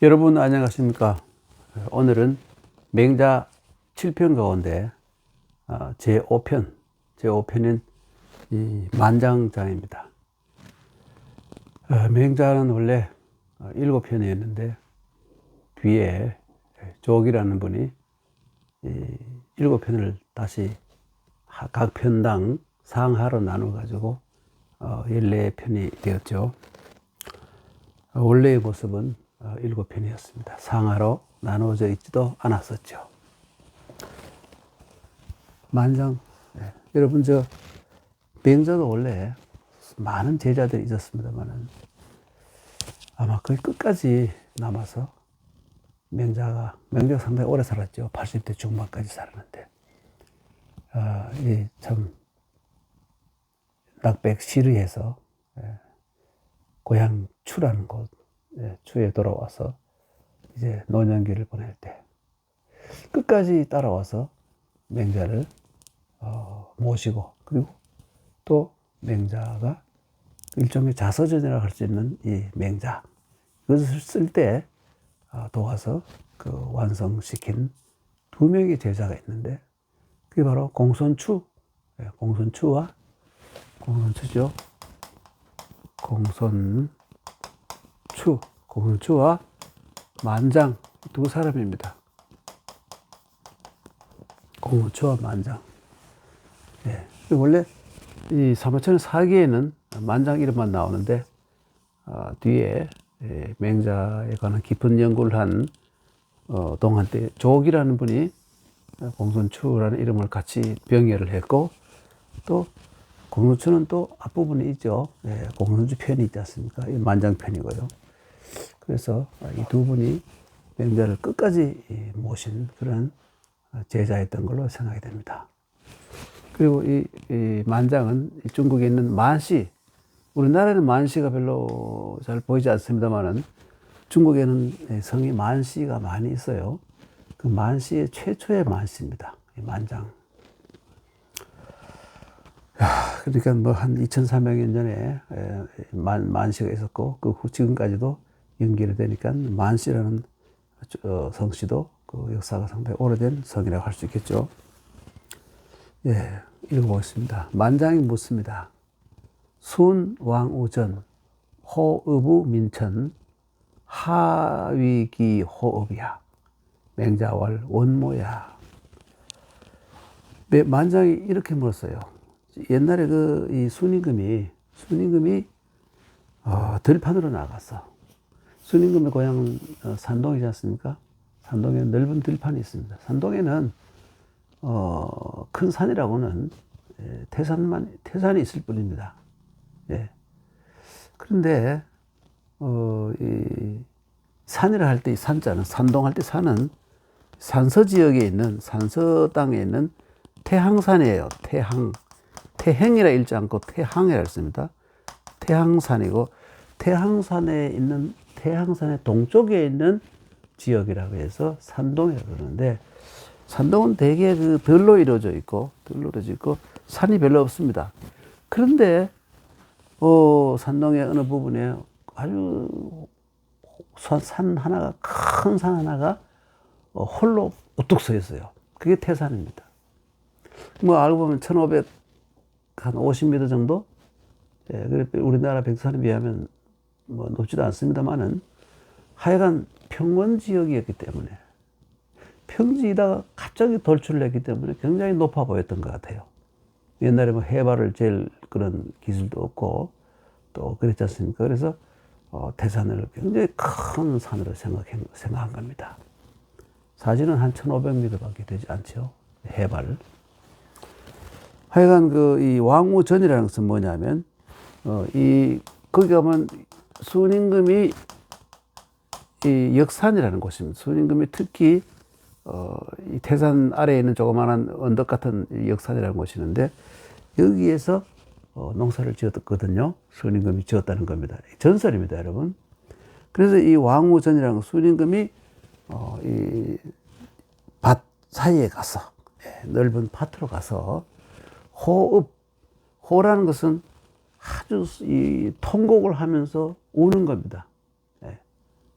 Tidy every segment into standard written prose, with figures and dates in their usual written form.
여러분 안녕하십니까? 오늘은 맹자 7편 가운데 제5편인 이 만장장입니다. 맹자는 원래 7편이었는데 뒤에 조옥이라는 분이 이 7편을 다시 각 편당 상하로 나눠 가지고 14편이 되었죠. 원래의 모습은 7편이었습니다. 상하로 나누어져 있지도 않았었죠. 만장, 여러분 맹자도 원래 많은 제자들이 있었습니다만은 아마 거의 끝까지 남아서 맹자가 상당히 오래 살았죠. 80대 중반까지 살았는데 참 낙백 시르에서 고향 추라는 곳 추에 돌아와서 이제 노년기를 보낼 때 끝까지 따라와서 맹자를 모시고, 그리고 또 맹자가 일종의 자서전이라고 할 수 있는 이 맹자, 이것을 쓸 때 도와서 그 완성시킨 2명의 제자가 있는데 그게 바로 공손추, 공손추죠. 공손추와 만장, 두 사람입니다. 공손추와 만장. 원래 이 사마천의 사기에는 만장 이름만 나오는데 뒤에 맹자에 관한 깊은 연구를 한 동안 때 조옥이라는 분이 공손추라는 이름을 같이 병렬을 했고, 또 공손추는 또 앞부분에 있죠. 공손추 편이 있지 않습니까? 이 만장 편이고요. 그래서 이 두 분이 맹자를 끝까지 모신 그런 제자였던 걸로 생각이 됩니다. 그리고 이 만장은 중국에 있는 만시, 우리나라에는 만시가 별로 잘 보이지 않습니다만은 중국에는 성이 만시가 많이 있어요. 그 만시의 최초의 만시입니다. 이 만장. 그러니까 뭐 한 2300년 전에 만시가 있었고, 그 후 지금까지도 연결이 되니까 만시라는 성씨도 그 역사가 상당히 오래된 성이라고 할 수 있겠죠. 읽어보겠습니다. 만장이 묻습니다. 순왕우전 호읍우 민천 하위기 호읍이야. 맹자월 원모야. 만장이 이렇게 물었어요. 옛날에 이 순임금이 들판으로 나갔어. 순임금의 고향은 산동이지 않습니까? 산동에는 넓은 들판이 있습니다. 산동에는 큰 산이라고는 태산이 있을 뿐입니다. 그런데 이 산이라 할 때 이 산자는, 산동할 때 산은 산서 지역에 있는, 산서 땅에 있는 태항산이에요. 태행이라 읽지 않고 태항이라 읽습니다. 태항산이고, 태항산의 동쪽에 있는 지역이라고 해서 산동이라고 그러는데, 산동은 대개 들로 이루어져 있고 산이 별로 없습니다. 그런데 산동의 어느 부분에 아주 큰 산 하나가 홀로 우뚝 서 있어요. 그게 태산입니다. 뭐 알고 보면 1550m 정도? 우리나라 백산에 비하면 뭐 높지도 않습니다만은 하여간 평원 지역이었기 때문에, 평지에다가 갑자기 돌출을 했기 때문에 굉장히 높아 보였던 것 같아요. 옛날에 뭐 해발을 잴 그런 기술도 없고 또 그랬지 않습니까? 그래서 태산을 굉장히 큰 산으로 생각한 겁니다. 사실은 한 1500m 밖에 되지 않죠. 해발. 하여간 이 왕우전이라는 것은 뭐냐면, 거기 가면 순임금이 이 역산이라는 곳입니다. 순임금이 특히 이 태산 아래에 있는 조그마한 언덕 같은 역산이라는 곳이 있는데, 여기에서 농사를 지었거든요. 순임금이 지었다는 겁니다. 전설입니다, 여러분. 그래서 이 왕우전이라는 순임금이 이 밭 사이에 가서, 넓은 밭으로 가서 호라는 것은 아주 이 통곡을 하면서 우는 겁니다.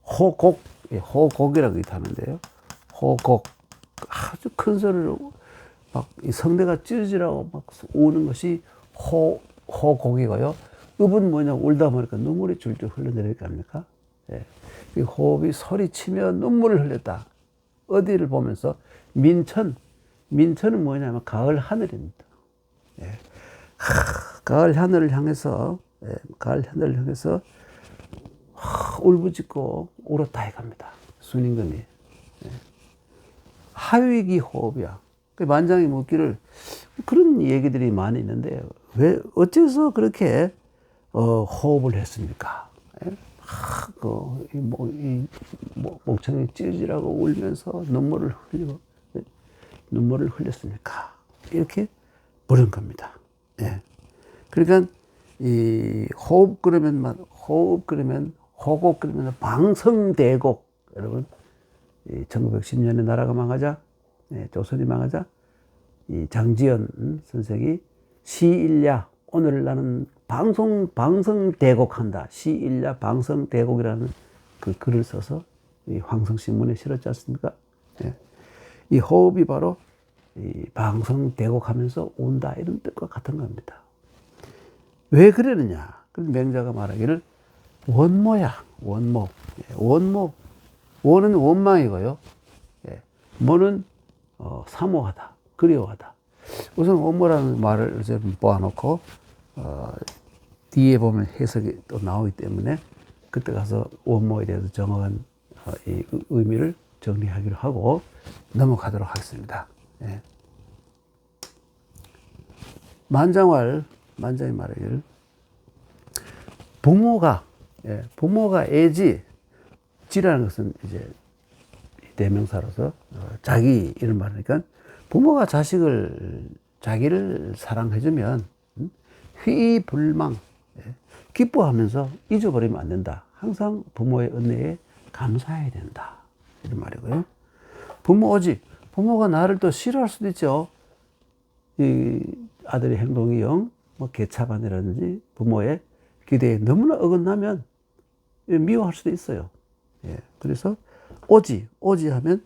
호곡 호곡이라고 하는데요. 호곡. 아주 큰 소리로 막 이 성대가 찌르지라고 막 우는 것이 호곡이고요. 읍은 뭐냐, 울다 보니까 눈물이 줄줄 흘러내릴 거 아닙니까? 예. 이 호흡이 소리치며 눈물을 흘렸다. 어디를 보면서 민천은 뭐냐면 가을 하늘입니다. 예. 가을 하늘을 향해서, 예, 가을 하늘을 향해서 울부짖고 울었다 이겁니다. 순임금이. 예. 하위기 호흡이야. 만장이 묻기를 그런 얘기들이 많이 있는데 왜 어째서 그렇게 호흡을 했습니까? 예? 목청이 찌질하고 울면서 눈물을 흘렸습니까? 이렇게 물은 겁니다. 예. 그러니까 이 호흡 그러면 호곡 그러면 방성대곡. 여러분, 1910년에 나라가 망하자, 예, 조선이 망하자, 이 장지연 선생이 시일야, 오늘 나는 방성대곡한다. 시일야 방성대곡이라는 그 글을 써서 이 황성신문에 실었지 않습니까? 예. 이 호흡이 바로 이 방성대곡하면서 온다, 이런 뜻과 같은 겁니다. 왜 그러느냐? 맹자가 말하기를 원모야, 원모. 예, 원모. 원은 원망이고요. 예, 모는 사모하다, 그리워하다. 우선 원모라는 말을 좀 모아놓고 뒤에 보면 해석이 또 나오기 때문에 그때 가서 원모에 대해서 정확한 이 의미를 정리하기로 하고 넘어가도록 하겠습니다. 예. 만장이 말하기를 부모가 애지, 지라는 것은 이제 대명사로서 자기 이런 말이니까 부모가 자기를 사랑해주면 휘불망, 기뻐하면서 잊어버리면 안 된다. 항상 부모의 은혜에 감사해야 된다, 이런 말이고요. 부모가 나를 또 싫어할 수도 있죠. 이 아들의 행동이 개차반이라든지 부모의 기대에 너무나 어긋나면 미워할 수도 있어요. 예. 그래서 오지 하면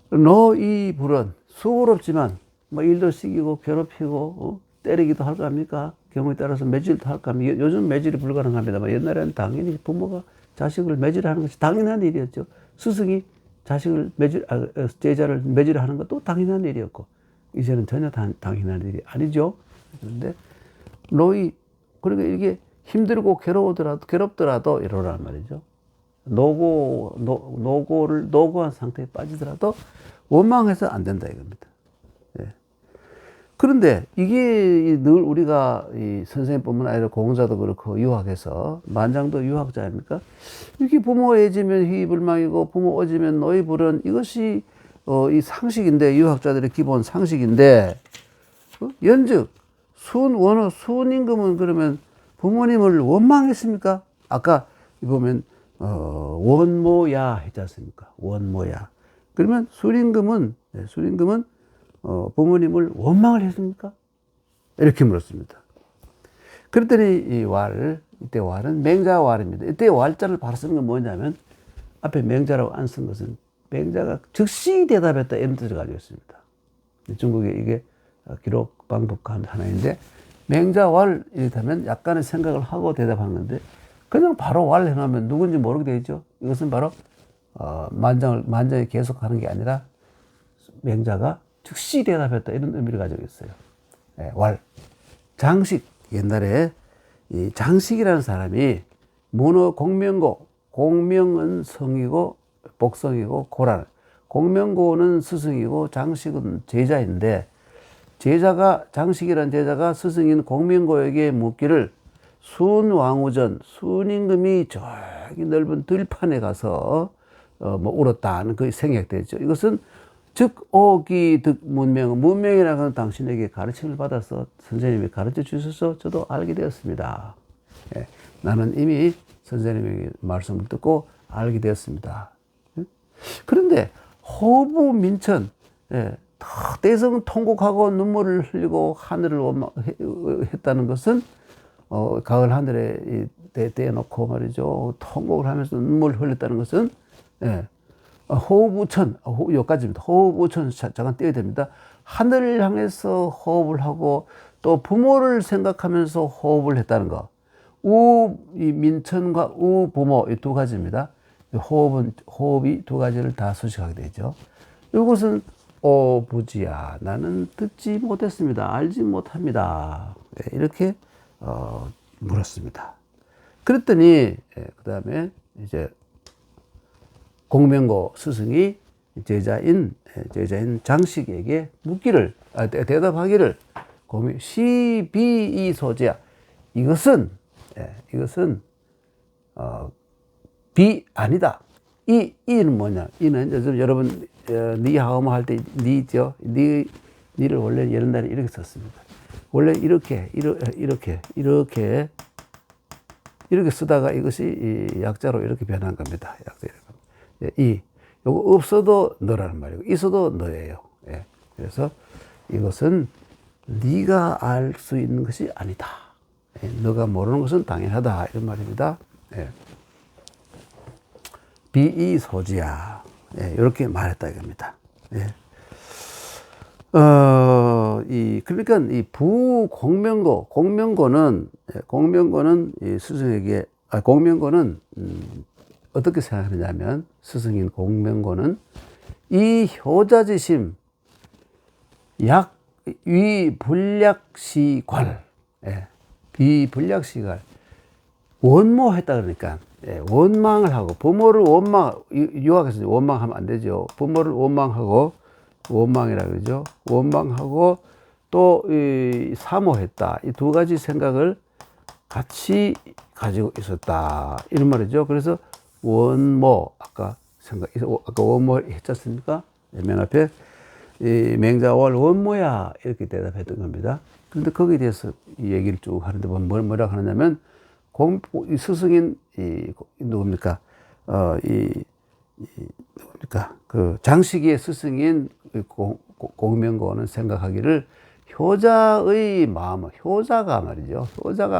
너 이 불은 수고롭지만 일도 시키고 괴롭히고 때리기도 할 거 아닙니까? 경우에 따라서 매질도 할까 합니까? 요즘 매질이 불가능합니다만 옛날에는 당연히 부모가 자식을 매질하는 것이 당연한 일이었죠. 스승이 제자를 매질하는 것도 당연한 일이었고, 이제는 전혀 당연한 일이 아니죠. 그런데 그러니까 이게 힘들고 괴롭더라도 이러란 말이죠. 노고한 상태에 빠지더라도 원망해서 안 된다 이겁니다. 예. 그런데 이게 늘 우리가 이 선생님뿐만 아니라 공자도 그렇고 유학에서, 만장도 유학자 아닙니까? 이렇게 부모 애지면 희불망이고 부모 어지면 노이불은, 이것이 이 상식인데, 유학자들의 기본 상식인데, 연즉 순임금은 그러면 부모님을 원망했습니까? 아까 보면 원모야 했지 않습니까? 원모야. 그러면 순임금은 부모님을 원망을 했습니까? 이렇게 물었습니다. 그랬더니 이때 왈은 맹자왈입니다. 이때 왈자를 바로 쓴 건 뭐냐면, 앞에 맹자라고 안 쓴 것은 맹자가 즉시 대답했다, 이런 뜻을 가지고 있습니다. 중국에 이게 기록 방법 하나인데, 맹자왈 이렇다면 약간의 생각을 하고 대답하는 건데, 그냥 바로 왈 해놓으면 누군지 모르게 되죠. 이것은 바로 만장이 계속하는 게 아니라 맹자가 즉시 대답했다, 이런 의미를 가지고 있어요. 예, 왈. 장식. 옛날에 이 장식이라는 사람이 문어 공명고, 공명은 성이고 복성이고 고라는, 공명고는 스승이고 장식은 제자인데, 장식이라는 제자가 스승인 공명고에게 묻기를 순왕후전, 순임금이 저기 넓은 들판에 가서 울었다는 그 생략되죠. 이것은 즉 오기 득 문명이라는 건 당신에게 가르침을 받아서 선생님이 가르쳐 주셔서 저도 알게 되었습니다. 예, 나는 이미 선생님의 말씀을 듣고 알게 되었습니다. 그런데 호부민천, 예, 대성통곡하고 눈물을 흘리고 하늘을 원망했다는 것은 가을 하늘에 떼어놓고 말이죠. 통곡을 하면서 눈물을 흘렸다는 것은, 예, 호흡우천, 여기까지입니다. 호흡우천 잠깐 떼어야 됩니다. 하늘을 향해서 호흡을 하고 또 부모를 생각하면서 호흡을 했다는 거. 이 민천과 부모, 이 두 가지입니다. 호흡이 두 가지를 다 수식하게 되죠. 이것은, 부지야, 나는 듣지 못했습니다. 알지 못합니다. 네, 이렇게, 물었습니다. 그랬더니, 그 다음에 이제 공명고 스승이 제자인 장식에게 대답하기를, 시비이소지야. 이것은 비 아니다. 이는 뭐냐? 이는 요즘 여러분 니하오마 할 때 니죠. 니를 원래 이런 날에 이렇게 썼습니다. 원래 이렇게 쓰다가 이것이 약자로 이렇게 변한 겁니다. 약자 이렇게. 요거 없어도 너라는 말이고 있어도 너예요. 예. 그래서 이것은 네가 알 수 있는 것이 아니다. 예. 너가 모르는 것은 당연하다 이런 말입니다. 예. 비이소지야. 예. 이렇게 말했다 이겁니다. 예. 그러니까 이 공명고는 이 스승에게, 공명고는 어떻게 생각하느냐면, 스승인 공명고는 이 효자지심 위불략시괄, 예, 비불략시괄, 원모했다 그러니까, 예, 원망을 하고, 부모를 유학에서 원망하면 안 되죠. 부모를 원망이라 그러죠. 원망하고 또 사모했다. 이 두 가지 생각을 같이 가지고 있었다. 이런 말이죠. 그래서 원모, 아까 원모 했지 않습니까? 맨 앞에 맹자월 원모야 이렇게 대답했던 겁니다. 그런데 거기에 대해서 이 얘기를 쭉 하는데 뭐라고 하느냐면, 스승인 누굽니까? 누굽니까? 그 장식의 스승인 공명고는 생각하기를, 효자의 마음, 효자가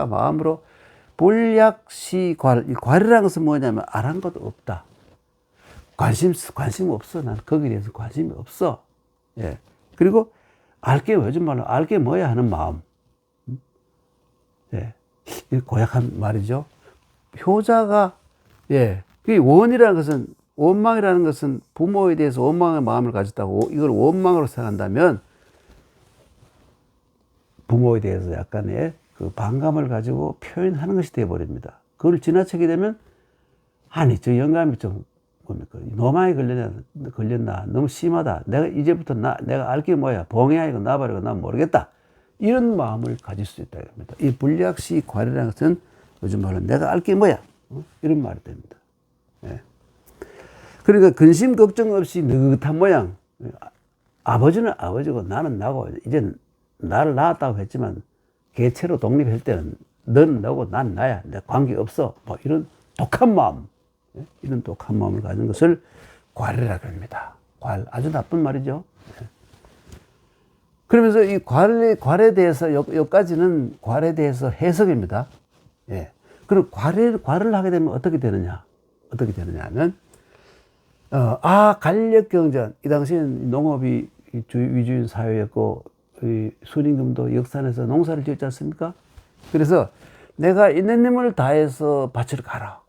마음으로 불약시괄이라는 것은 뭐냐면 안 한 것도 없다. 관심 없어. 난 거기에 대해서 관심이 없어. 예. 그리고 요즘 말로 알게 뭐야 하는 마음. 예. 고약한 말이죠. 효자가, 예. 원망이라는 것은 부모에 대해서 원망의 마음을 가졌다고 이걸 원망으로 생각한다면, 부모에 대해서 약간의 그 반감을 가지고 표현하는 것이 되어버립니다. 그걸 지나치게 되면, 저 영감이 좀, 뭡니까? 노망이 걸렸나? 너무 심하다. 이제부터 내가 알 게 뭐야? 봉해야 이거 나버리고 난 모르겠다. 이런 마음을 가질 수 있다. 이겁니다. 이 불약시괄이라는 것은 요즘 말로 내가 알 게 뭐야? 이런 말이 됩니다. 예. 그러니까 근심 걱정 없이 느긋한 모양. 아버지는 아버지고 나는 나고, 이제 나를 낳았다고 했지만 개체로 독립할 때는 너는 너고 난 나야. 내 관계 없어. 뭐 이런 독한 마음. 이런 독한 마음을 가진 것을 괄이라고 합니다. 아주 나쁜 말이죠. 그러면서 이 괄에 대해서, 여기까지는 괄에 대해서 해석입니다. 예. 그럼 괄을 하게 되면 어떻게 되느냐 하면, 간력경전. 이 당시엔 농업이 위주인 사회였고, 순임금도 역산해서 농사를 지었지 않습니까? 그래서 내가 있는 힘을 다해서 밭을 가라.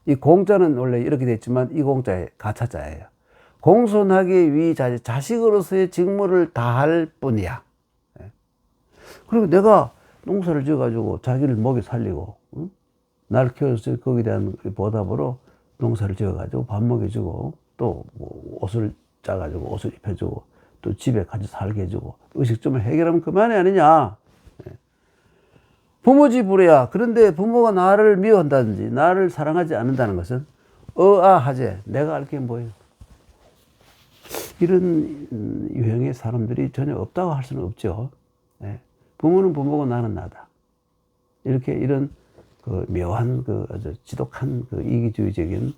이 공자는 원래 이렇게 돼 있지만 이 공자의 가차자예요. 공손하게 위자재, 자식으로서의 직무를 다할 뿐이야. 그리고 내가 농사를 지어가지고 자기를 먹여 살리고, 응? 나를 키워서 거기에 대한 보답으로 농사를 지어가지고 밥 먹여주고, 또 뭐 옷을 짜가지고 옷을 입혀주고, 또 집에 같이 살게 해주고, 의식점을 해결하면 그만이 아니냐. 부모 집으로야. 그런데 부모가 나를 미워한다든지 나를 사랑하지 않는다는 것은 하제, 내가 알 게 뭐예요? 이런 유형의 사람들이 전혀 없다고 할 수는 없죠. 예. 부모는 부모고 나는 나다. 이런 그 묘한 아주 지독한 이기주의적인 이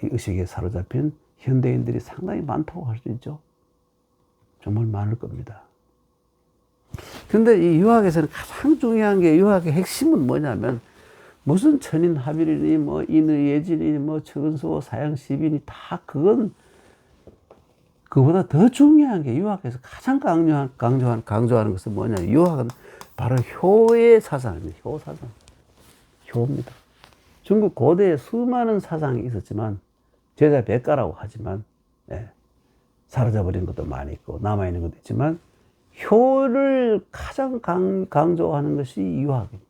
의식에 사로잡힌 현대인들이 상당히 많다고 할 수 있죠. 정말 많을 겁니다. 근데 이 유학에서는 가장 중요한 게 유학의 핵심은 뭐냐면 무슨 천인 하빌이니 뭐 인의예진이니 뭐 최근수 사양시비니 다 그건 그보다 더 중요한 게 유학에서 가장 강조하는 것은 뭐냐. 유학은 바로 효의 사상입니다. 효 사상. 효입니다. 중국 고대에 수많은 사상이 있었지만 제자 백가라고 하지만 예, 사라져버린 것도 많이 있고 남아있는 것도 있지만 효를 가장 강조하는 것이 유학입니다.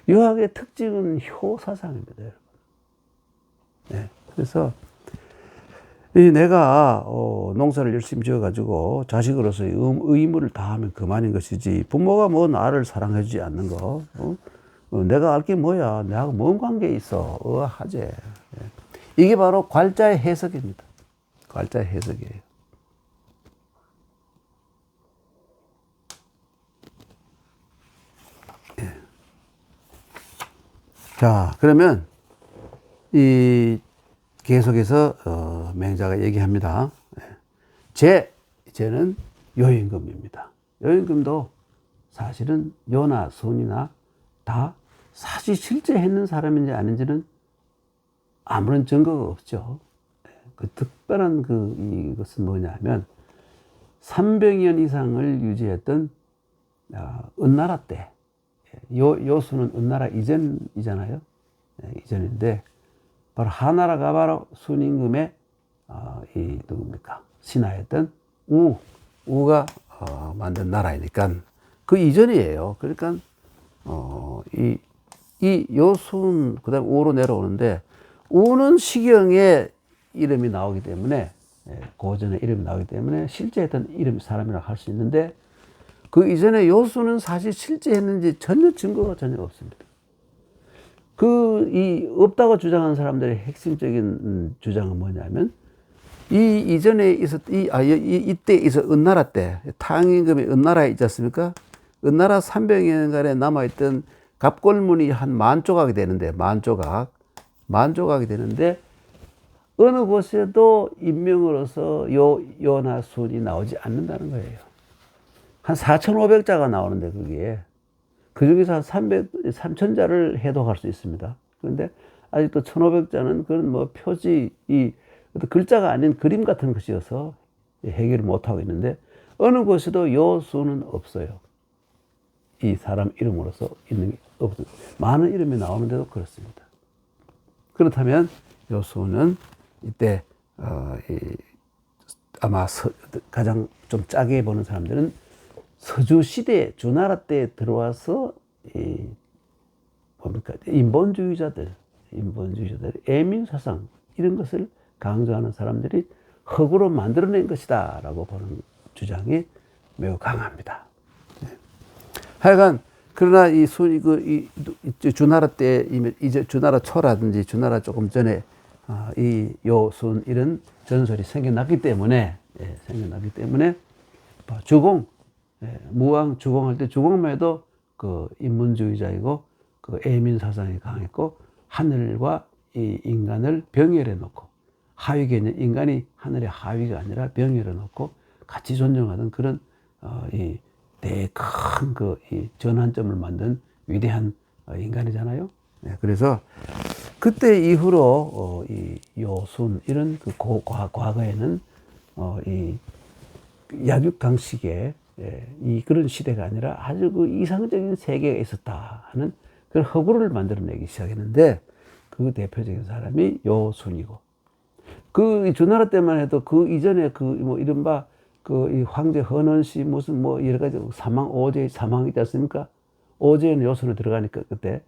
유학의 특징은 효 사상입니다, 여러분. 네, 그래서 내가 농사를 열심히 지어가지고 자식으로서의 의무를 다하면 그만인 것이지 부모가 뭐 나를 사랑해주지 않는 거 내가 알 게 뭐야, 내하고 뭔 관계 있어 하재. 네. 이게 바로 괄자의 해석입니다. 괄자의 해석이에요. 자, 그러면 계속해서 맹자가 얘기합니다. 제는 요임금입니다. 요임금도 사실은 요나 순이나 다 사실 실제 했는 사람인지 아닌지는 아무런 증거가 없죠. 그 특별한 이것은 뭐냐면 300년 이상을 유지했던 은나라 때, 요수는 은나라 이전이잖아요. 이전인데 바로 하나라가 바로 순임금의 누굽니까? 신하였던 우가 만든 나라이니까 그 이전이에요. 그러니까 이 요순 그다음 우로 내려오는데 우는 시경에 이름이 나오기 때문에 고전에 이름이 나오기 때문에 실제 했던 사람이라고 할 수 있는데 그 이전에 요수는 사실 실제 했는지 전혀 증거가 전혀 없습니다. 없다고 주장하는 사람들의 핵심적인 주장은 뭐냐면 이전에 이때 은나라 때 탕임금이 은나라에 있지 않습니까? 은나라 300년간에 남아있던 갑골문이 한 10,000조각이 되는데 만조각이 되는데 어느 곳에도 인명으로서 요나 순이 나오지 않는다는 거예요. 한 4,500자가 나오는데 그 중에서 한 3,000자를 해독할 수 있습니다. 그런데 아직도 1,500자는 그런 뭐 표지, 글자가 아닌 그림 같은 것이어서 해결을 못하고 있는데 어느 곳에도 요 수는 없어요. 이 사람 이름으로서 있는 게 없어요. 많은 이름이 나오는데도 그렇습니다. 그렇다면 요 수는 이때 아마 가장 좀 짜게 보는 사람들은 서주 시대 주나라 때 들어와서 인본주의자들 애민 사상 이런 것을 강조하는 사람들이 흙으로 만들어낸 것이다라고 보는 주장이 매우 강합니다. 네. 하여간 그러나 이 주나라 때 이제 주나라 초라든지 주나라 조금 전에 이 요순 이런 전설이 생겨났기 때문에 주공 무왕 주공할 때 주공만 해도 그 인문주의자이고 그 애민 사상이 강했고 하늘과 이 인간을 병렬해 놓고 하위 개념 인간이 하늘의 하위가 아니라 병렬해 놓고 같이 존중하던 그런 이 되게 큰 이 전환점을 만든 위대한 인간이잖아요. 네, 그래서 그때 이후로 이 요순 이런 그 과거에는 이 약육강식의 그런 시대가 아니라 아주 그 이상적인 세계가 있었다 하는 그런 허구를 만들어내기 시작했는데 그 대표적인 사람이 요순이고 그 주나라 때만 해도 그 이전에 뭐 이른바 이 황제 헌원씨 무슨 뭐 여러 가지 오제 사망 있지 않습니까? 오제는 요순으로 들어가니까 그때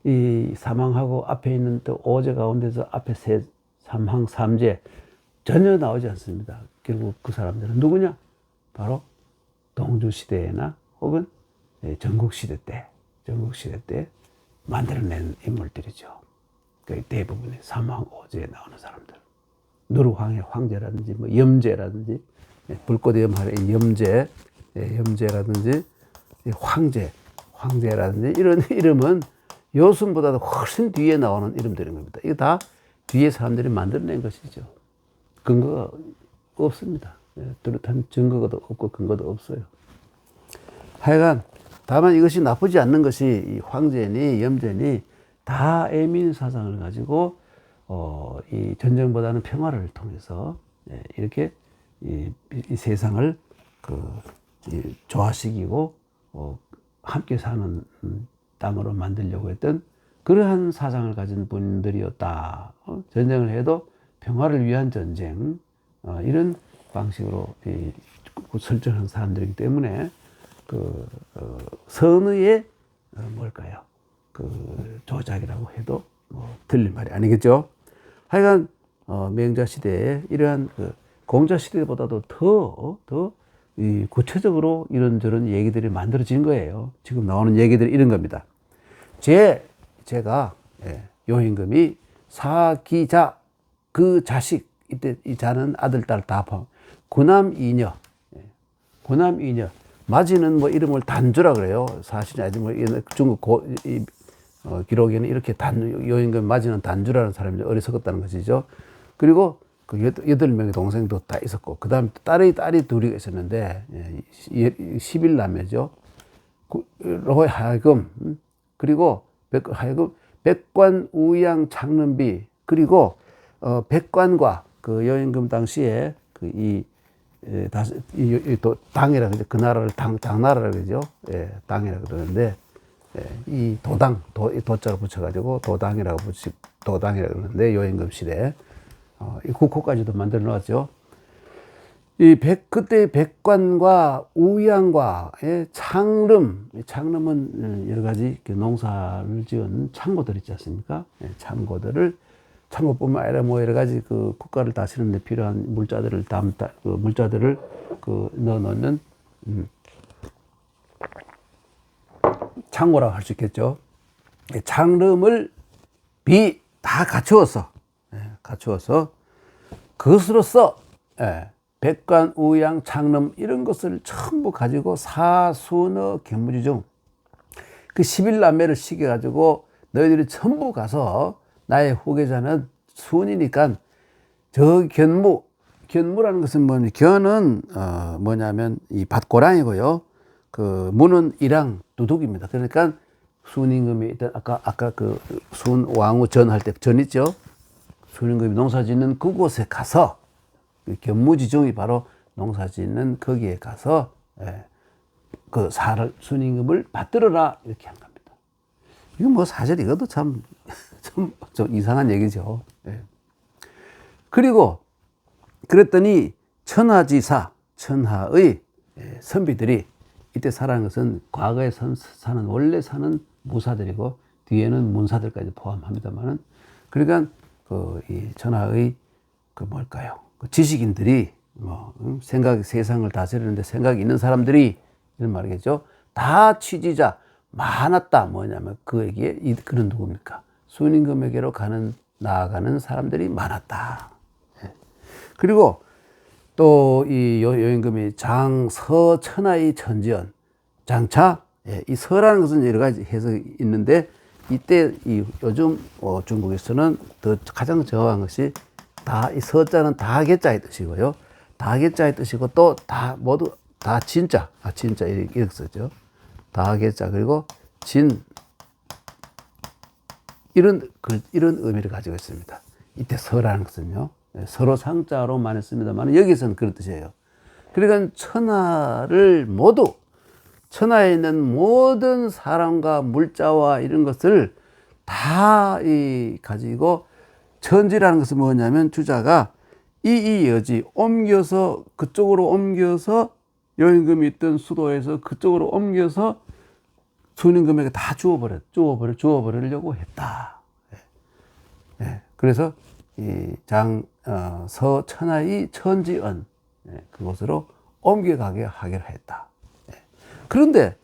이 사망하고 앞에 있는 또 오제 가운데서 앞에 삼항 삼제 전혀 나오지 않습니다. 결국 그 사람들은 누구냐? 바로 동주시대나 혹은 전국시대 때 만들어낸 인물들이죠. 그 대부분의 삼왕오제에 나오는 사람들. 누르황의 황제라든지 뭐 염제라든지 불꽃의 염하의 염제라든지 황제라든지 이런 이름은 요순보다도 훨씬 뒤에 나오는 이름들인 겁니다. 이거 다 뒤에 사람들이 만들어낸 것이죠. 근거가 없습니다. 뚜렷한 증거가 없고 근거도 없어요. 하여간 다만 이것이 나쁘지 않는 것이 이 황제니 염제니 다 애민 사상을 가지고 이 전쟁보다는 평화를 통해서 이렇게 이 세상을 조화시키고 함께 사는 땅으로 만들려고 했던 그러한 사상을 가진 분들이었다. 전쟁을 해도 평화를 위한 전쟁, 이런 방식으로 설정한 사람들이기 때문에 선의의 뭘까요? 조작이라고 해도 틀린 말이 아니겠죠. 하여간 맹자 시대에 이러한 공자 시대보다도 더 구체적으로 이런저런 얘기들이 만들어진 거예요. 지금 나오는 얘기들이 이런 겁니다. 제가 요임금이 사기자 그 자식, 이때 이 자는 아들 딸 다 포함, 구남이녀, 마지는 뭐 이름을 단주라 그래요. 사실은 아직 뭐 중국 기록에는 이렇게 요임금 마지는 단주라는 사람이 어리석었다는 것이죠. 그리고 그 8명의 동생도 다 있었고, 그 다음 딸이 둘이 있었는데, 11남매죠. 로 하여금, 그리고 하여금 백관 우양 창릉비, 그리고 백관과 그 요임금 당시에 당이라 그러죠. 그 나라를 당나라라 그러죠. 당이라 그러는데, 이 도자를 붙여가지고 도당이라고 그러는데, 요임금 시대 이 국호까지도 만들어 놓았죠. 그때 백관과 우양과의 창름은 여러 가지 농사를 지은 창고들 있지 않습니까? 창고뿐만 아니라 뭐 여러 가지 국가를 다스리는 데 필요한 물자들을 넣어 놓는 창고라고 할 수 있겠죠. 창름을 다 갖추어서 그것으로서 백관, 우양, 창름 이런 것을 전부 가지고 사순어 견무지 중 그 11남매를 시켜가지고 너희들이 전부 가서 나의 후계자는 순이니까 저 견무라는 것은 뭐냐면 견은 뭐냐면 이 밭고랑이고요. 그 무는 이랑 두둑입니다. 그러니까 순임금이 일단 아까 그 순왕후 전할 때 전 있죠. 순임금이 농사 짓는 그곳에 가서 견무지중이 바로 농사 짓는 거기에 가서 그 순임금을 받들어라 이렇게 한 겁니다. 이거 뭐 사실 이것도 좀 이상한 얘기죠. 그리고 그랬더니 천하지사 천하의 선비들이 이때 살아난 것은 과거에 원래 사는 무사들이고 뒤에는 문사들까지 포함합니다만은, 그러니까 이 천하의 뭘까요? 지식인들이 세상을 다스리는데 생각이 있는 사람들이 이런 말이겠죠. 다 취지자 많았다. 뭐냐면 그에게 그런 누굽니까? 순임금에게로 나아가는 사람들이 많았다. 그리고 또 이 요임금이 장서 천하의 천지연 장차, 이 서라는 것은 여러 가지 해석이 있는데, 이때 요즘 중국에서는 가장 정확한 것이 이 서자는 다계자의 뜻이고요. 다계자의 뜻이고 또 모두 다 진짜 이렇게 쓰죠. 다계자 그리고 진 이런 의미를 가지고 있습니다. 이때 서라는 것은요. 서로 상자로만 했습니다만 여기서는 그런 뜻이에요. 그러니까 천하에 있는 모든 사람과 물자와 이런 것을 다 가지고, 천지라는 것은 뭐냐면 주자가 이 여지 그쪽으로 옮겨서 요임금이 있던 수도에서 그쪽으로 옮겨서 순임금에게 다 주어버리려고 했다. 그래서 서 천하의 천지언, 그곳으로 옮겨가게 하기로 했다. 그런데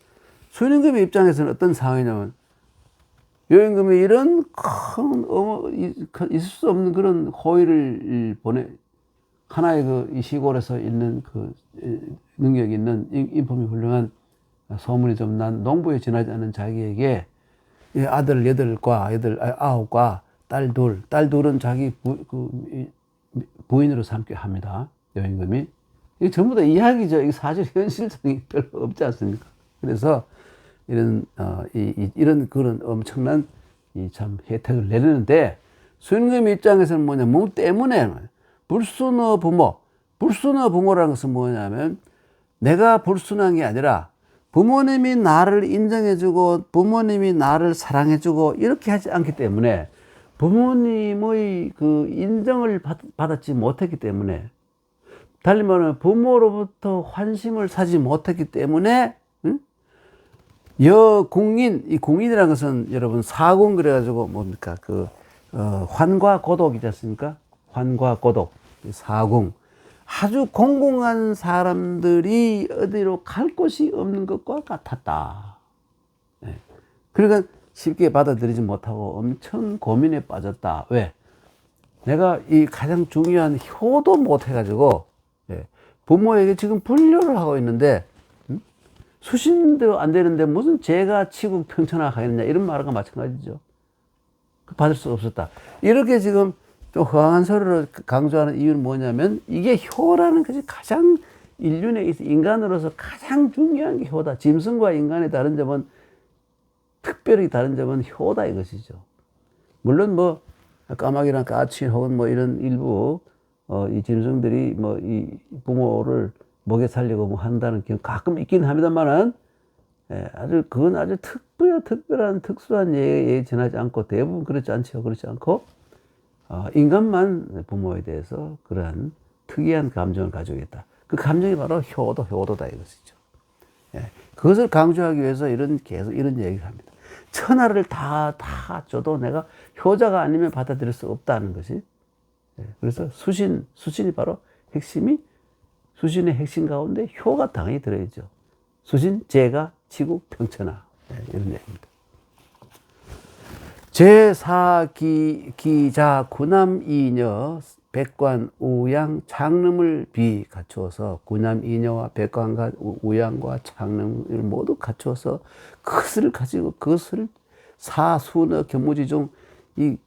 순임금의 입장에서는 어떤 상황이냐면, 요임금이 이런 있을 수 없는 그런 호의를 하나의 이 시골에서 있는 능력이 있는 인품이 훌륭한 소문이 좀 난 농부에 지나지 않은 자기에게 아들 9과 딸 둘은 자기 부인으로 삼게 합니다. 요임금이. 이게 전부 다 이야기죠. 이게 사실 현실성이 별로 없지 않습니까? 그래서 이런 그런 엄청난 참 혜택을 내리는데 수임금 입장에서는 뭐냐, 뭐 때문에 불순의 부모, 불순의 부모라는 것은 뭐냐면 내가 불순한 게 아니라 부모님이 나를 인정해주고 부모님이 나를 사랑해주고 이렇게 하지 않기 때문에 부모님의 그 인정을 받았지 못했기 때문에, 달리 말하면 부모로부터 환심을 사지 못했기 때문에, 응? 여공인, 이 공인이라는 것은 여러분 사공 그래가지고 뭡니까? 환과 고독이지 않습니까? 환과 고독, 사공. 아주 공공한 사람들이 어디로 갈 곳이 없는 것과 같았다. 네. 그러니까 쉽게 받아들이지 못하고 엄청 고민에 빠졌다. 왜? 내가 이 가장 중요한 효도 못 해가지고, 예, 부모에게 지금 불효를 하고 있는데, 수신도 안 되는데 무슨 죄가 치국 평천하 하겠느냐, 이런 말과 마찬가지죠. 받을 수 없었다. 이렇게 지금 좀 허황한 소리를 강조하는 이유는 뭐냐면, 이게 효라는 것이 가장 인륜에 있어 인간으로서 가장 중요한 게 효다. 짐승과 인간의 다른 점은, 특별히 다른 점은 효다 이것이죠. 물론 뭐 까마귀나 까치 혹은 뭐 이런 일부 이 짐승들이 뭐 이 부모를 먹여 살리고 뭐 한다는 경우 가끔 있긴 합니다만은, 그건 아주 특별한 특수한 예에 지나지 않고 대부분 그렇지 않죠. 그렇지 않고 인간만 부모에 대해서 그러한 특이한 감정을 가지고 있다. 그 감정이 바로 효도다 이것이죠. 예, 그것을 강조하기 위해서 계속 이런 얘기를 합니다. 천하를 다 줘도 내가 효자가 아니면 받아들일 수 없다는 것이. 예, 그래서 수신이 바로 수신의 핵심 가운데 효가 당연히 들어있죠. 수신, 재가, 치국, 평천하. 예, 이런 얘기입니다. 제4기자 구남이녀 백관 우양 창름을 갖추어서, 구남이녀와 백관과 우양과 창름을 모두 갖추어서 그것을 가지고 그것을 사수너 견무지 중 이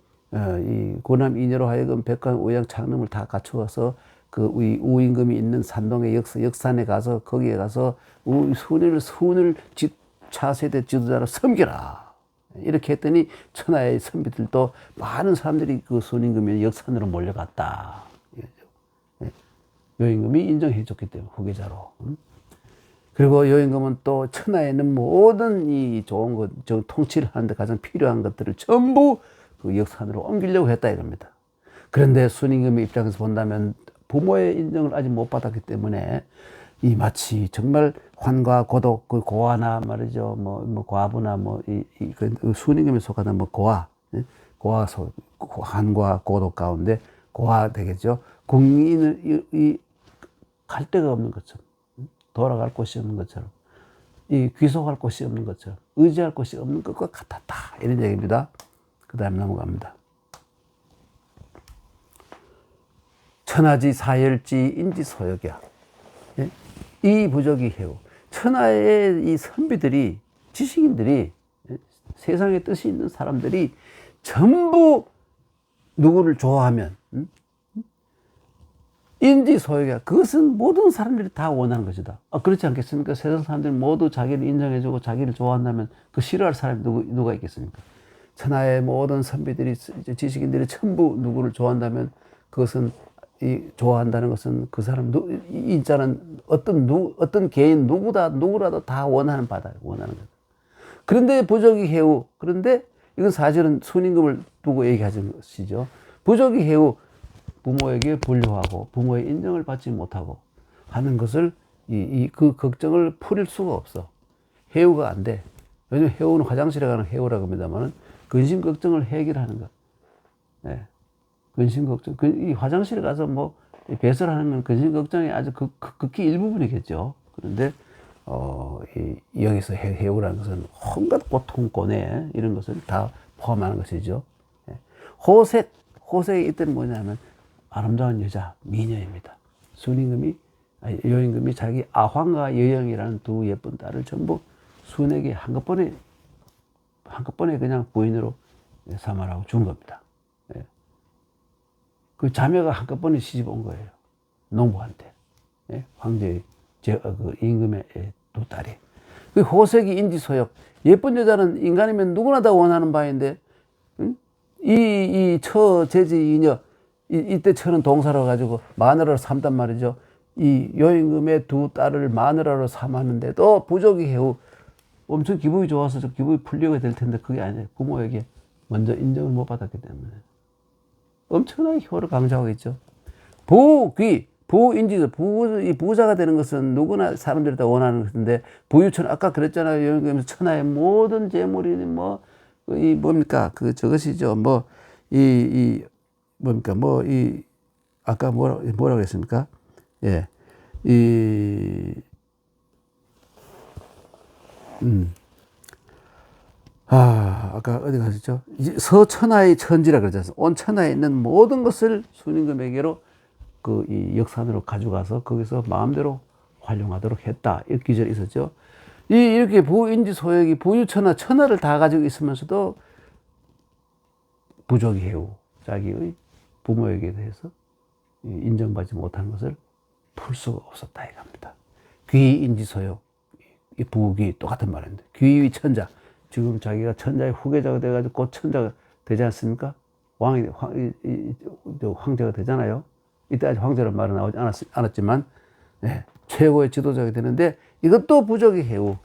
구남이녀로 하여금 백관 우양 창름을 다 갖추어서 그 우임금이 있는 산동의 역산에 가서 거기에 가서 순을 차세대 지도자로 섬겨라. 이렇게 했더니 천하의 선비들도 많은 사람들이 그 순임금의 역산으로 몰려갔다. 여임금이 인정해 줬기 때문에 후계자로. 그리고 여임금은 또 천하에 있는 모든 이 좋은 것, 통치를 하는데 가장 필요한 것들을 전부 그 역산으로 옮기려고 했다 이겁니다. 그런데 순임금의 입장에서 본다면 부모의 인정을 아직 못 받았기 때문에 이 마치 정말 환과 고독, 그 고아나 말이죠, 뭐 과부나 그 순임금에 속하는 뭐 환과 고독 가운데 고아 되겠죠. 국민을 갈 데가 없는 것처럼, 돌아갈 곳이 없는 것처럼, 이 귀속할 곳이 없는 것처럼, 의지할 곳이 없는 것과 같았다. 이런 얘기입니다. 그 다음에 넘어갑니다. 천하지 사열지 인지소역이야. 예? 이 부족이 해요. 천하의 이 선비들이, 지식인들이, 세상에 뜻이 있는 사람들이 전부 누구를 좋아하면, 인지소역이야. 그것은 모든 사람들이 다 원하는 것이다. 그렇지 않겠습니까? 세상 사람들이 모두 자기를 인정해주고 자기를 좋아한다면 그 싫어할 사람이 누가 있겠습니까? 천하의 모든 선비들이, 지식인들이 전부 누구를 좋아한다면 그것은 좋아한다는 것은 그 사람 인자는 어떤 개인 누구라도 다 원하는 바다, 원하는 것. 그런데 부족이 해우. 그런데 이건 사실은 순임금을 두고 얘기하는 것이죠. 부족이 해우. 부모에게 불효하고 부모의 인정을 받지 못하고 하는 것을 그 걱정을 풀릴 수가 없어. 해우가 안 돼. 요즘 해우는 화장실에 가는 해우라고 합니다만은 근심 걱정을 해결하는 것. 네. 근심 걱정. 이 화장실에 가서 뭐 배설하는 건 근심 걱정이 아주 극히 일부분이겠죠. 그런데 여기서 해우라는 것은 온갖 고통, 고뇌 이런 것을 다 포함하는 것이죠. 호색에 있던 뭐냐면 아름다운 여자, 미녀입니다. 여임금이 자기 아황과 여영이라는 두 예쁜 딸을 전부 순에게 한꺼번에 그냥 부인으로 삼아라고 준 겁니다. 그 자매가 한꺼번에 시집 온 거예요. 농부한테. 황제의 임금의 두 딸이. 그 호색이 인지소욕. 예쁜 여자는 인간이면 누구나 다 원하는 바인데, 응? 재지, 이녀. 이때 처는 동사로 가지고 마누라로 삼단 말이죠. 이 요임금의 두 딸을 마누라로 삼았는데도 부족이 해우. 엄청 기분이 좋아서 저 기분이 풀리게 될 텐데 그게 아니에요. 부모에게 먼저 인정을 못 받았기 때문에. 엄청나게 효를 강조하고 있죠. 부귀, 부인지도, 부자가 되는 것은 누구나 사람들이 다 원하는 것인데, 부유천, 아까 그랬잖아요. 요임금에서 천하의 모든 재물이 뭡니까? 저것이죠. 뭡니까? 아까 뭐라고 했습니까? 예. 아까 어디 가셨죠? 서천하의 천지라 그러지 않습니까? 온 천하에 있는 모든 것을 순임금에게로 이 역산으로 가져가서 거기서 마음대로 활용하도록 했다. 이렇게 기절이 있었죠. 이렇게 부인지 소역이 천하를 다 가지고 있으면서도 부족이 해우. 자기의 부모에게 대해서 인정받지 못한 것을 풀 수가 없었다 이겁니다. 귀인지 소역, 부귀 똑같은 말인데 귀위 천자. 지금 자기가 천자의 후계자가 돼가지고 곧 천자가 되지 않습니까? 황제가 되잖아요. 이때 아직 황제라는 말은 나오지 않았지만, 네, 최고의 지도자가 되는데 이것도 부족이 해우.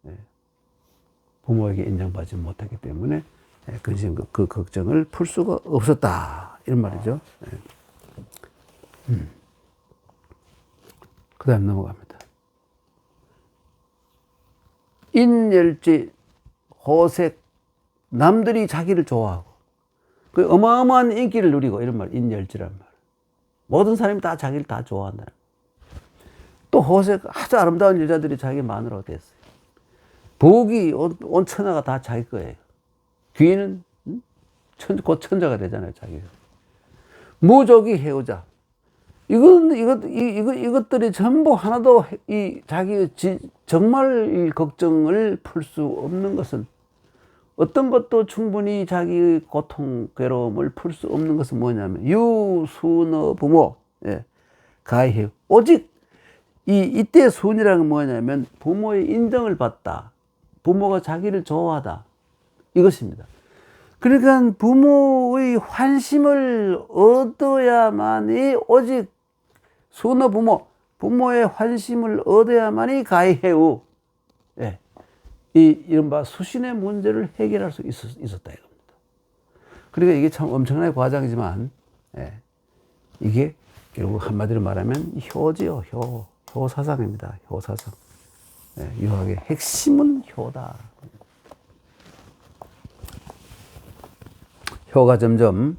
네, 부모에게 인정받지 못했기 때문에 그 걱정을 풀 수가 없었다. 이런 말이죠. 네. 그 다음 넘어갑니다. 인열지, 호색, 남들이 자기를 좋아하고, 그 어마어마한 인기를 누리고, 이런 말, 인열지란 말. 모든 사람이 다 자기를 다 좋아한다는. 또 호색, 아주 아름다운 여자들이 자기 마누라가 됐어요. 부귀, 온 천하가 다 자기 거예요. 귀는 곧 천자가 되잖아요, 자기가. 무족이 해오자. 이것들이 전부 하나도 자기 정말 이 걱정을 풀 수 없는 것은, 어떤 것도 충분히 자기의 고통, 괴로움을 풀 수 없는 것은 뭐냐면, 유순어 부모, 예, 가해요. 오직, 이때 순이라는 건 뭐냐면, 부모의 인정을 받다. 부모가 자기를 좋아하다. 이것입니다. 그러니까 부모의 환심을 얻어야만이, 오직 순어 부모의 환심을 얻어야만이 가해요. 예. 이른바 수신의 문제를 해결할 수 있었다 이겁니다. 그러니까 이게 참 엄청나게 과장이지만, 예, 이게 결국 한마디로 말하면 효지요. 효 사상입니다. 효 사상. 예, 유학의 핵심은 효다. 효가 점점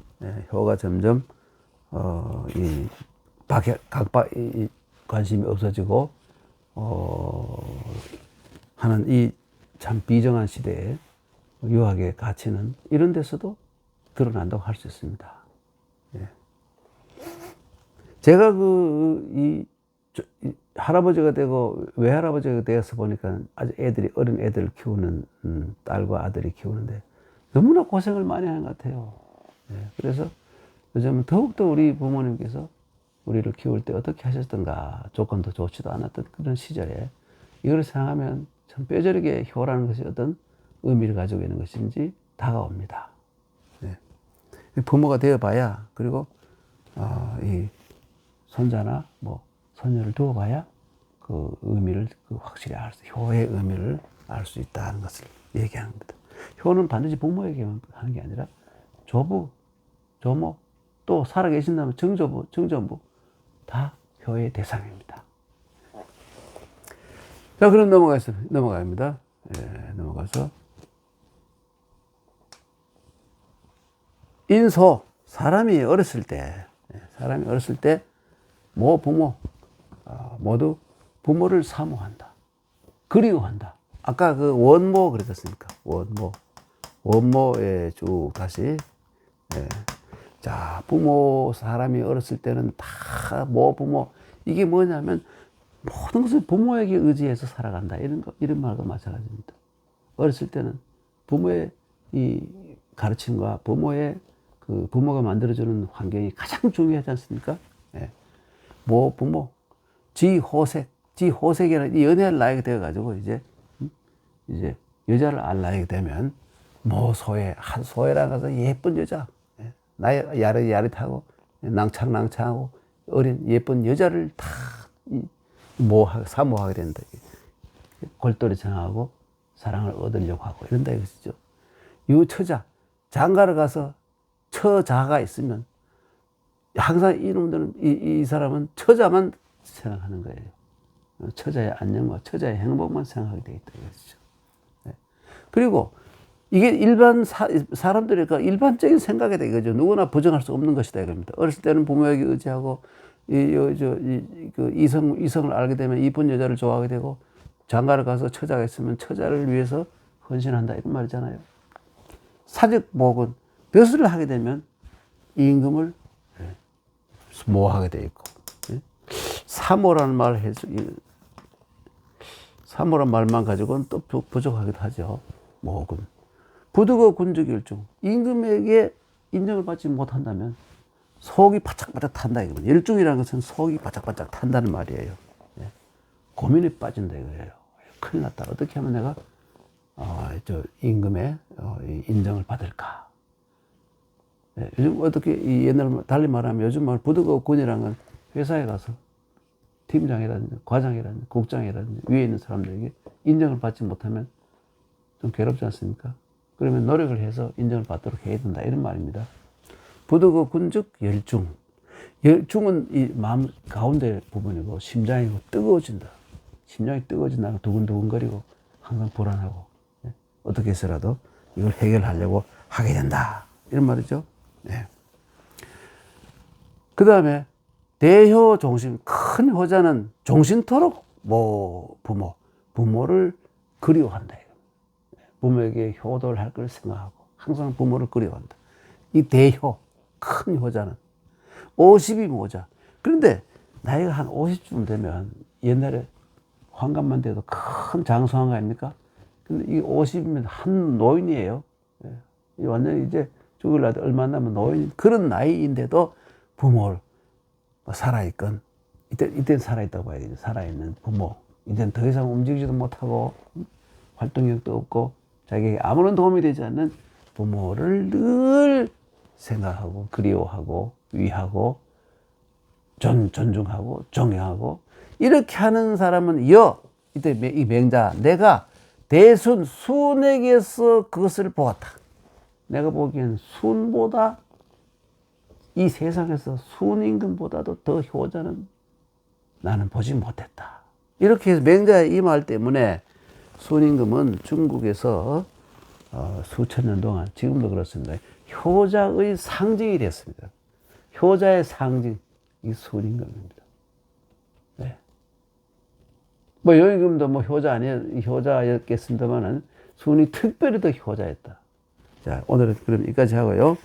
관심이 없어지고 하는 이 참 비정한 시대에 유학의 가치는 이런 데서도 드러난다고 할 수 있습니다. 예. 제가 할아버지가 되고 외할아버지가 되어서 보니까 아주 어린 애들을 키우는 딸과 아들이 키우는데 너무나 고생을 많이 하는 것 같아요. 예. 그래서 요즘은 더욱더 우리 부모님께서 우리를 키울 때 어떻게 하셨던가, 조건도 좋지도 않았던 그런 시절에 이걸 생각하면 참 뼈저리게 효라는 것이 어떤 의미를 가지고 있는 것인지 다가옵니다. 네. 부모가 되어봐야, 그리고 이 손자나 손녀를 두어봐야 그 의미를 확실히 효의 의미를 알 수 있다는 것을 얘기하는 겁니다. 효는 반드시 부모에게만 하는 게 아니라 조부, 조모, 또 살아계신다면 정조부, 정전부 다 효의 대상입니다. 자, 그럼 넘어갑니다. 예, 넘어가서. 인소, 사람이 어렸을 때, 부모, 모두 부모를 사모한다. 그리워한다. 아까 원모 그랬었으니까. 원모에 쭉 다시. 예. 자, 사람이 어렸을 때는 다 부모. 이게 뭐냐면, 모든 것을 부모에게 의지해서 살아간다. 이런 말과 마찬가지입니다. 어렸을 때는 부모의 이 가르침과 부모가 만들어주는 환경이 가장 중요하지 않습니까? 예. 부모, 지호색이라는 이 연애할 나이가 되어가지고 이제 이제 여자를 알라게 되면 모소해, 한 소해라 가서 예쁜 여자, 나이 야릇야릇하고 낭창낭창하고 어린 예쁜 여자를 다 사모하게 된다. 골똘히 정하고 사랑을 얻으려고 하고 이런다 이것이죠. 유처자, 장가를 가서 처자가 있으면 항상 이놈들은 이 사람은 처자만 생각하는 거예요. 처자의 안녕과 처자의 행복만 생각하게 되어 있다 이것이죠. 그리고 이게 일반 사람들이 일반적인 생각이다 이거죠. 누구나 부정할 수 없는 것이다 이겁니다. 어렸을 때는 부모에게 의지하고 그 이성을 알게 되면 이쁜 여자를 좋아하게 되고 장가를 가서 처자가 있으면 처자를 위해서 헌신한다 이런 말이잖아요. 사직복은 벼슬을 하게 되면 임금을 모하게 돼 있고, 사모라는 말을 해서 사모란 말만 가지고는 또 부족하기도 하죠. 모금. 부득어 군적일중, 임금에게 인정을 받지 못한다면 속이 바짝바짝 탄다 이거예요. 일중이라는 것은 속이 바짝바짝 탄다는 말이에요. 고민에 빠진다 이거예요. 큰일 났다. 어떻게 하면 내가 임금의 인정을 받을까? 요즘 어떻게 옛날 달리 말하면 요즘 말 부득어 군이라는 건 회사에 가서 팀장이라든지 과장이라든지 국장이라든지 위에 있는 사람들에게 인정을 받지 못하면 좀 괴롭지 않습니까? 그러면 노력을 해서 인정을 받도록 해야 된다 이런 말입니다. 부득어 군즉 열중. 열중은 이 마음 가운데 부분이고 심장이 뜨거워진다. 심장이 뜨거워진다는 두근두근거리고 항상 불안하고 어떻게 해서라도 이걸 해결하려고 하게 된다 이런 말이죠. 그 다음에 대효 종신, 큰 효자는 종신토록 부모를 그리워한다. 부모에게 효도를 할 걸 생각하고 항상 부모를 그리워한다. 이 대효, 큰 효자는 50이 모자. 그런데 나이가 한 50쯤 되면 옛날에 환갑만 돼도 큰 장수한 거 아닙니까? 근데 이 50이면 한 노인이에요. 완전히 이제 죽을 날도 얼마 안 남은 노인, 그런 나이인데도 부모를 살아있건, 이때는 살아있다고 봐야 되죠. 살아있는 부모. 이제는 더 이상 움직이지도 못하고, 활동력도 없고, 자기에게 아무런 도움이 되지 않는 부모를 늘 생각하고, 그리워하고, 위하고, 존중하고, 존경하고, 이렇게 하는 사람은 이때 이 맹자, 내가 순에게서 그것을 보았다. 내가 보기엔 순보다 이 세상에서 순임금보다도 더 효자는 나는 보지 못했다. 이렇게 해서 맹자의 이 말 때문에 순임금은 중국에서 수천 년 동안, 지금도 그렇습니다, 효자의 상징이 됐습니다. 효자의 상징, 이 순임금입니다. 여임금도 효자였겠습니다만은 순이 특별히 더 효자였다. 자, 오늘은 그럼 여기까지 하고요.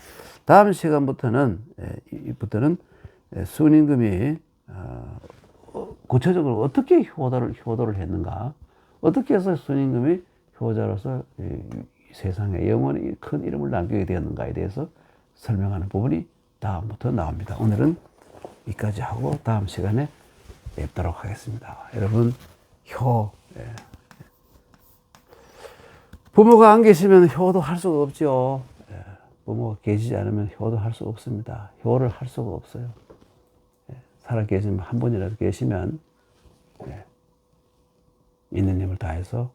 다음 시간부터는 순임금이 구체적으로 어떻게 효도를 했는가, 어떻게 해서 순임금이 효자로서 이 세상에 영원히 큰 이름을 남기게 되었는가에 대해서 설명하는 부분이 다음부터 나옵니다. 오늘은 여기까지 하고 다음 시간에 뵙도록 하겠습니다. 여러분, 부모가 안 계시면 효도할 수가 없죠. 부모가 계시지 않으면 효도할 수가 없습니다. 효를 할 수가 없어요. 살아 계시면 한 분이라도 계시면 있는 힘을 다해서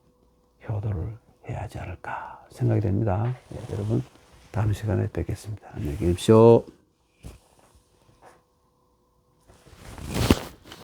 효도를 해야 하지 않을까 생각이 됩니다. 여러분, 다음 시간에 뵙겠습니다. 안녕히 계십시오.